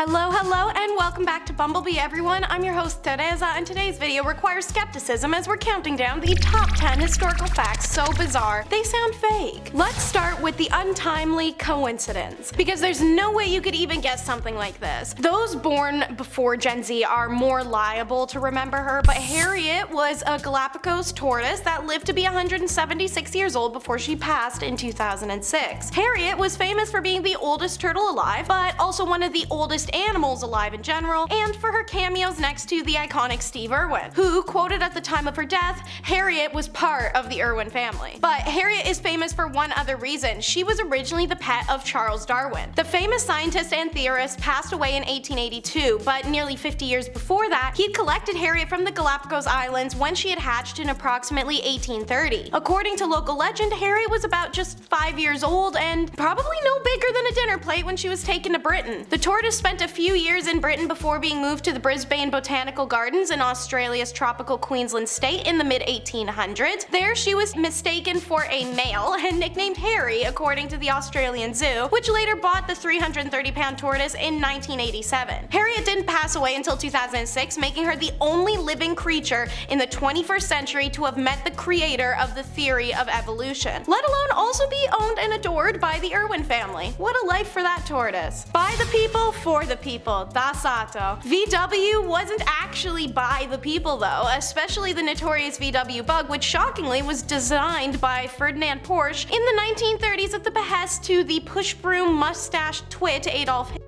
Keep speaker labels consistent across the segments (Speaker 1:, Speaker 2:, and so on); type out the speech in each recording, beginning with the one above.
Speaker 1: Hello, and welcome back to Bumblebee, everyone. I'm your host, Teresa, and today's video requires skepticism as we're counting down the top 10 historical facts so bizarre they sound fake. Let's start with the untimely coincidence, because there's no way you could even guess something like this. Those born before Gen Z are more liable to remember her, but Harriet was a Galapagos tortoise that lived to be 176 years old before she passed in 2006. Harriet was famous for being the oldest turtle alive, but also one of the oldest animals alive in general, and for her cameos next to the iconic Steve Irwin, who quoted at the time of her death, Harriet was part of the Irwin family. But Harriet is famous for one other reason. She was originally the pet of Charles Darwin. The famous scientist and theorist passed away in 1882, but nearly 50 years before that, he'd collected Harriet from the Galapagos Islands when she had hatched in approximately 1830. According to local legend, Harriet was about just 5 years old and probably no bigger than a dinner plate when she was taken to Britain. The tortoise spent a few years in Britain before being moved to the Brisbane Botanical Gardens in Australia's tropical Queensland state in the mid-1800s. There she was mistaken for a male and nicknamed Harry, according to the Australian Zoo, which later bought the 330-pound tortoise in 1987. Harriet didn't pass away until 2006, making her the only living creature in the 21st century to have met the creator of the theory of evolution, let alone also be owned and adored by the Irwin family. What a life for that tortoise. By the people, for the people. Da Sato. VW wasn't actually by the people though, especially the notorious VW Bug, which shockingly was designed by Ferdinand Porsche in the 1930s at the behest to the push-broom mustached twit Adolf Hitler.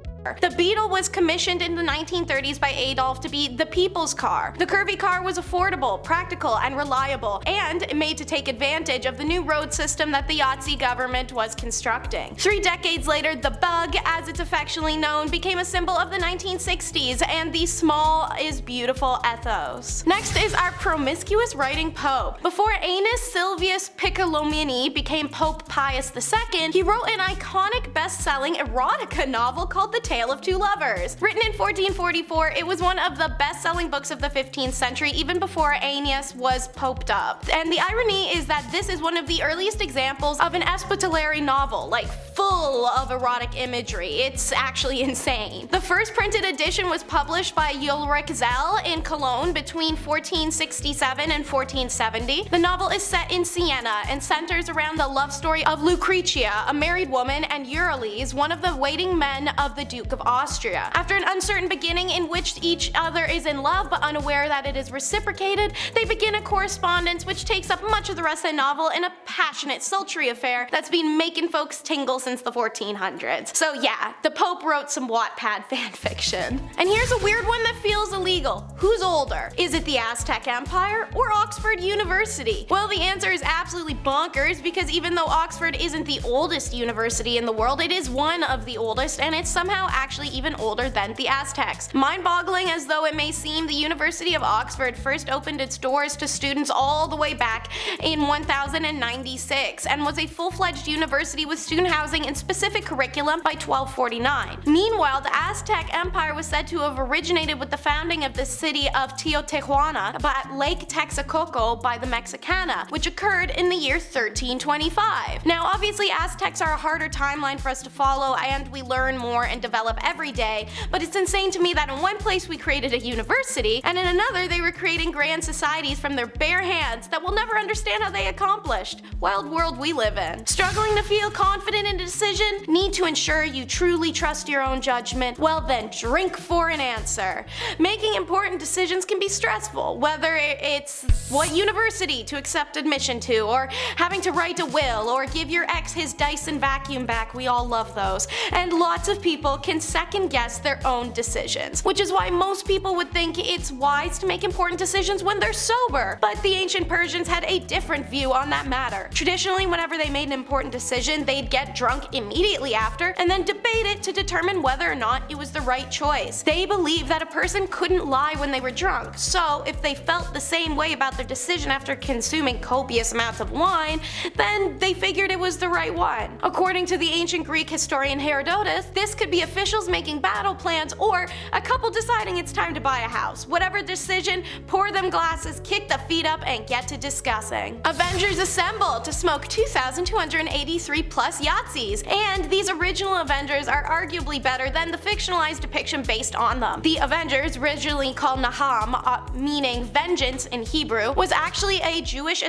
Speaker 1: The Beetle was commissioned in the 1930s by Adolf to be the people's car. The curvy car was affordable, practical, and reliable, and made to take advantage of the new road system that the Yahtzee government was constructing. 3 decades later, the Bug, as it's affectionately known, became a symbol of the 1960s and the small is beautiful ethos. Next is our promiscuous writing pope. Before Aeneas Silvius Piccolomini became Pope Pius II, he wrote an iconic best-selling erotica novel called The Tale of Two Lovers. Written in 1444, it was one of the best-selling books of the 15th century, even before Aeneas was poped up. And the irony is that this is one of the earliest examples of an epistolary novel, like full of erotic imagery. It's actually insane. The first printed edition was published by Ulrich Zell in Cologne between 1467 and 1470. The novel is set in Siena and centers around the love story of Lucretia, a married woman, and Euryalus, one of the waiting men of the Duke of Austria. After an uncertain beginning in which each other is in love but unaware that it is reciprocated, they begin a correspondence which takes up much of the rest of the novel in a passionate, sultry affair that's been making folks tingle since the 1400s. So yeah, the Pope wrote some Wattpad fanfiction. And here's a weird one that feels illegal. Who's older? Is it the Aztec Empire or Oxford University? Well, the answer is absolutely bonkers, because even though Oxford isn't the oldest university in the world, it is one of the oldest, and it's somehow actually even older than the Aztecs. Mind-boggling as though it may seem, the University of Oxford first opened its doors to students all the way back in 1096 and was a full-fledged university with student housing and specific curriculum by 1249. Meanwhile, the Aztec Empire was said to have originated with the founding of the city of Teotihuacana at Lake Texcoco by the Mexicana, which occurred in the year 1325. Now obviously Aztecs are a harder timeline for us to follow, and we learn more and develop every day, but it's insane to me that in one place we created a university, and in another they were creating grand societies from their bare hands that we'll never understand how they accomplished. Wild world we live in. Struggling to feel confident in a decision? Need to ensure you truly trust your own judgment? Well then, drink for an answer. Making important decisions can be stressful, whether it's what university to accept admission to, or having to write a will, or give your ex his Dyson vacuum back. We all love those. And lots of people can second guess their own decisions, which is why most people would think it's wise to make important decisions when they're sober. But the ancient Persians had a different view on that matter. Traditionally, whenever they made an important decision, they'd get drunk immediately after and then debate it to determine whether or not it was the right choice. They believed that a person couldn't lie when they were drunk, so if they felt the same way about their decision after consuming copious amounts of wine, then they figured it was the right one. According to the ancient Greek historian Herodotus, this could be a officials making battle plans, or a couple deciding it's time to buy a house. Whatever decision, pour them glasses, kick the feet up, and get to discussing. Avengers assemble to smoke 2,283 plus Yahtzees, and these original Avengers are arguably better than the fictionalized depiction based on them. The Avengers, originally called Naham, meaning vengeance in Hebrew, was actually a Jewish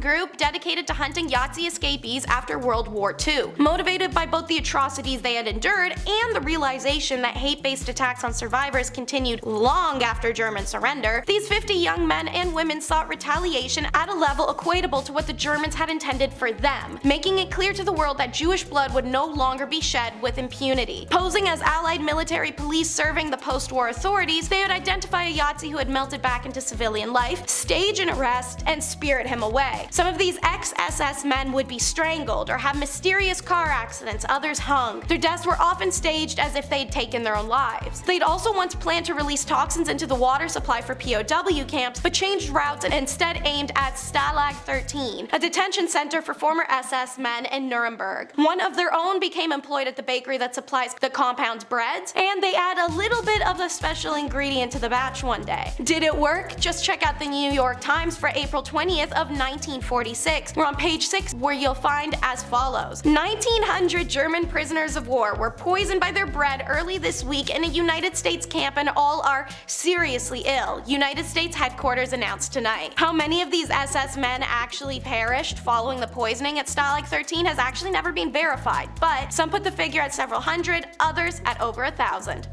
Speaker 1: group dedicated to hunting Yahtzee escapees after World War II. Motivated by both the atrocities they had endured and the realization that hate-based attacks on survivors continued long after German surrender, these 50 young men and women sought retaliation at a level equatable to what the Germans had intended for them, making it clear to the world that Jewish blood would no longer be shed with impunity. Posing as Allied military police serving the post-war authorities, they would identify a Yahtzee who had melted back into civilian life, stage an arrest, and spirit him away. Some of these ex-SS men would be strangled or have mysterious car accidents, others hung. Their deaths were often staged as if they'd taken their own lives. They'd also once planned to release toxins into the water supply for POW camps, but changed routes and instead aimed at Stalag 13, a detention center for former SS men in Nuremberg. One of their own became employed at the bakery that supplies the compound's breads, and they add a little bit of a special ingredient to the batch one day. Did it work? Just check out the New York Times for April 20th of 1946. We're on page 6, where you'll find as follows. 1,900 German prisoners of war were poisoned by their bread early this week in a United States camp, and all are seriously ill. United States headquarters announced tonight. How many of these SS men actually perished following the poisoning at Stalag 13 has actually never been verified, but some put the figure at several hundred, others at over 1,000.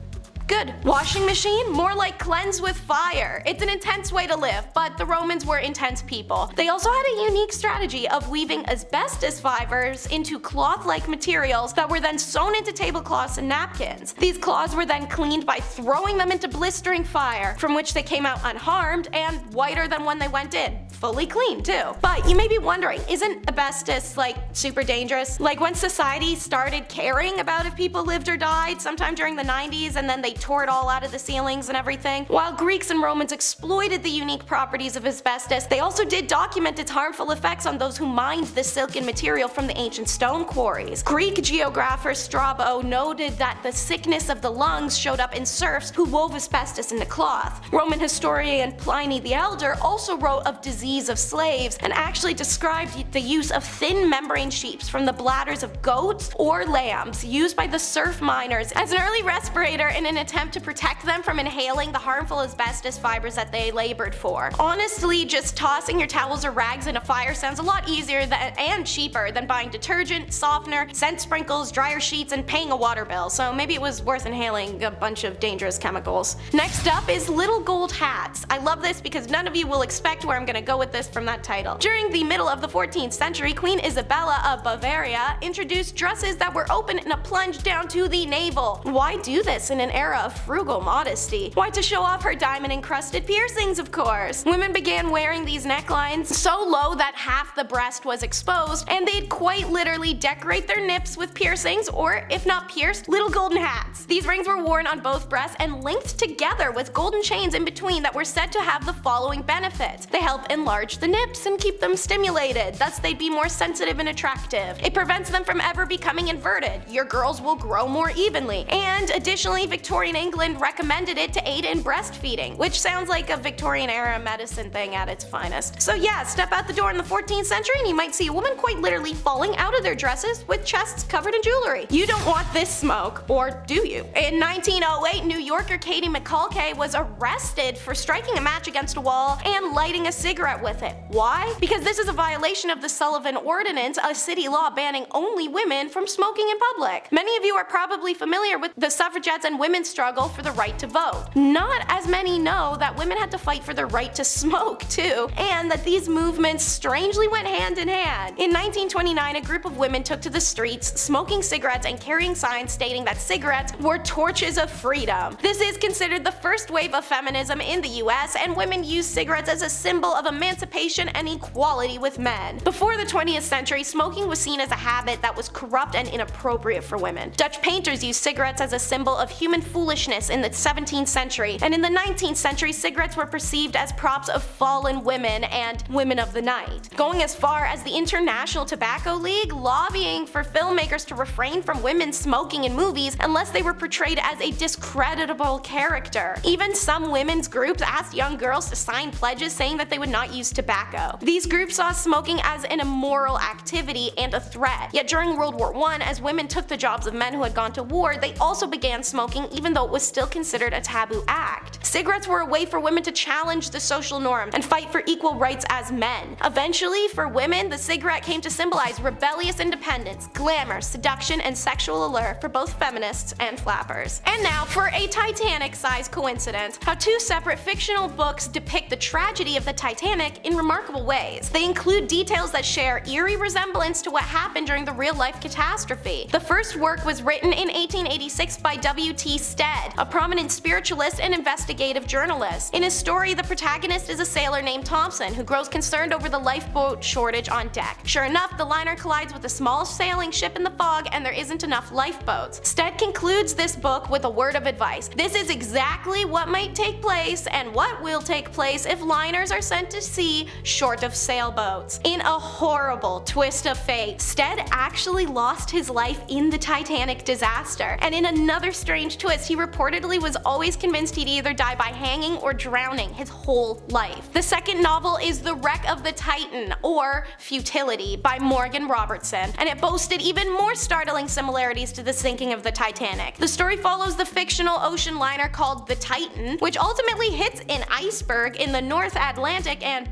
Speaker 1: Good. Washing machine? More like cleanse with fire. It's an intense way to live, but the Romans were intense people. They also had a unique strategy of weaving asbestos fibers into cloth-like materials that were then sewn into tablecloths and napkins. These cloths were then cleaned by throwing them into blistering fire, from which they came out unharmed and whiter than when they went in. Fully clean too. But you may be wondering, isn't asbestos like super dangerous? Like when society started caring about if people lived or died sometime during the 90s, and then they tore it all out of the ceilings and everything. While Greeks and Romans exploited the unique properties of asbestos, they also did document its harmful effects on those who mined the silken material from the ancient stone quarries. Greek geographer Strabo noted that the sickness of the lungs showed up in serfs who wove asbestos into cloth. Roman historian Pliny the Elder also wrote of disease of slaves and actually described the use of thin membrane sheets from the bladders of goats or lambs used by the serf miners as an early respirator in an attempt to protect them from inhaling the harmful asbestos fibers that they labored for. Honestly, just tossing your towels or rags in a fire sounds a lot easier and cheaper than buying detergent, softener, scent sprinkles, dryer sheets, and paying a water bill, so maybe it was worth inhaling a bunch of dangerous chemicals. Next up is little gold hats. I love this because none of you will expect where I'm gonna go with this from that title. During the middle of the 14th century, Queen Isabella of Bavaria introduced dresses that were open in a plunge down to the navel. Why do this in an era of frugal modesty? Why, to show off her diamond-encrusted piercings, of course. Women began wearing these necklines so low that half the breast was exposed, and they'd quite literally decorate their nips with piercings, or if not pierced, little golden hats. These rings were worn on both breasts and linked together with golden chains in between that were said to have the following benefits. They help enlarge the nips and keep them stimulated, thus they'd be more sensitive and attractive. It prevents them from ever becoming inverted. Your girls will grow more evenly. And additionally, Victorian England recommended it to aid in breastfeeding, which sounds like a Victorian era medicine thing at its finest. So yeah, step out the door in the 14th century and you might see a woman quite literally falling out of their dresses with chests covered in jewelry. You don't want this smoke, or do you? In 1908, New Yorker Katie McCulkey was arrested for striking a match against a wall and lighting a cigarette with it. Why? Because this is a violation of the Sullivan Ordinance, a city law banning only women from smoking in public. Many of you are probably familiar with the suffragettes and women's struggle for the right to vote. Not as many know that women had to fight for the right to smoke too, and that these movements strangely went hand in hand. In 1929, a group of women took to the streets, smoking cigarettes and carrying signs stating that cigarettes were torches of freedom. This is considered the first wave of feminism in the US, and women used cigarettes as a symbol of emancipation emancipation and equality with men. Before the 20th century, smoking was seen as a habit that was corrupt and inappropriate for women. Dutch painters used cigarettes as a symbol of human foolishness in the 17th century, and in the 19th century, cigarettes were perceived as props of fallen women and women of the night. Going as far as the International Tobacco League lobbying for filmmakers to refrain from women smoking in movies unless they were portrayed as a discreditable character. Even some women's groups asked young girls to sign pledges saying that they would not use tobacco. These groups saw smoking as an immoral activity and a threat. Yet during World War I, as women took the jobs of men who had gone to war, they also began smoking even though it was still considered a taboo act. Cigarettes were a way for women to challenge the social norm and fight for equal rights as men. Eventually, for women, the cigarette came to symbolize rebellious independence, glamour, seduction, and sexual allure for both feminists and flappers. And now for a Titanic-sized coincidence, how two separate fictional books depict the tragedy of the Titanic in remarkable ways. They include details that share eerie resemblance to what happened during the real-life catastrophe. The first work was written in 1886 by W.T. Stead, a prominent spiritualist and investigative journalist. In his story, the protagonist is a sailor named Thompson who grows concerned over the lifeboat shortage on deck. Sure enough, the liner collides with a small sailing ship in the fog and there isn't enough lifeboats. Stead concludes this book with a word of advice. This is exactly what might take place and what will take place if liners are sent to sea short of sailboats. In a horrible twist of fate, Stead actually lost his life in the Titanic disaster, and in another strange twist, he reportedly was always convinced he'd either die by hanging or drowning his whole life. The second novel is The Wreck of the Titan, or Futility, by Morgan Robertson, and it boasted even more startling similarities to the sinking of the Titanic. The story follows the fictional ocean liner called the Titan, which ultimately hits an iceberg in the North Atlantic and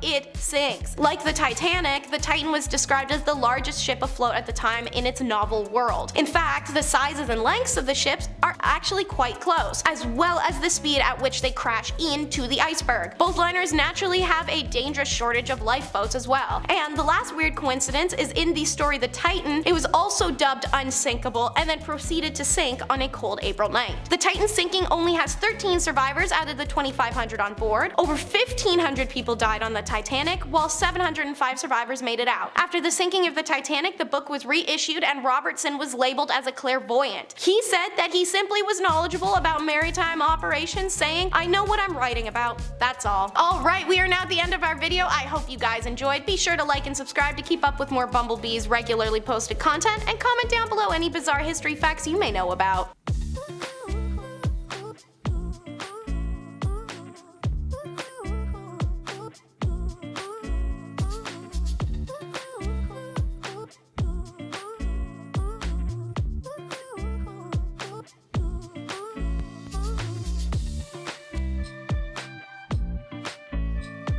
Speaker 1: it sinks. Like the Titanic, the Titan was described as the largest ship afloat at the time in its novel world. In fact, the sizes and lengths of the ships are actually quite close, as well as the speed at which they crash into the iceberg. Both liners naturally have a dangerous shortage of lifeboats as well. And the last weird coincidence is in the story The Titan, it was also dubbed unsinkable and then proceeded to sink on a cold April night. The Titan sinking only has 13 survivors out of the 2,500 on board. Over 1,500 people died on the Titanic, while 705 survivors made it out. After the sinking of the Titanic, the book was reissued and Robertson was labeled as a clairvoyant. He said that he simply was knowledgeable about maritime operations, saying, "I know what I'm writing about, that's all." Alright, we are now at the end of our video. I hope you guys enjoyed. Be sure to like and subscribe to keep up with more Bumblebee's regularly posted content, and comment down below any bizarre history facts you may know about.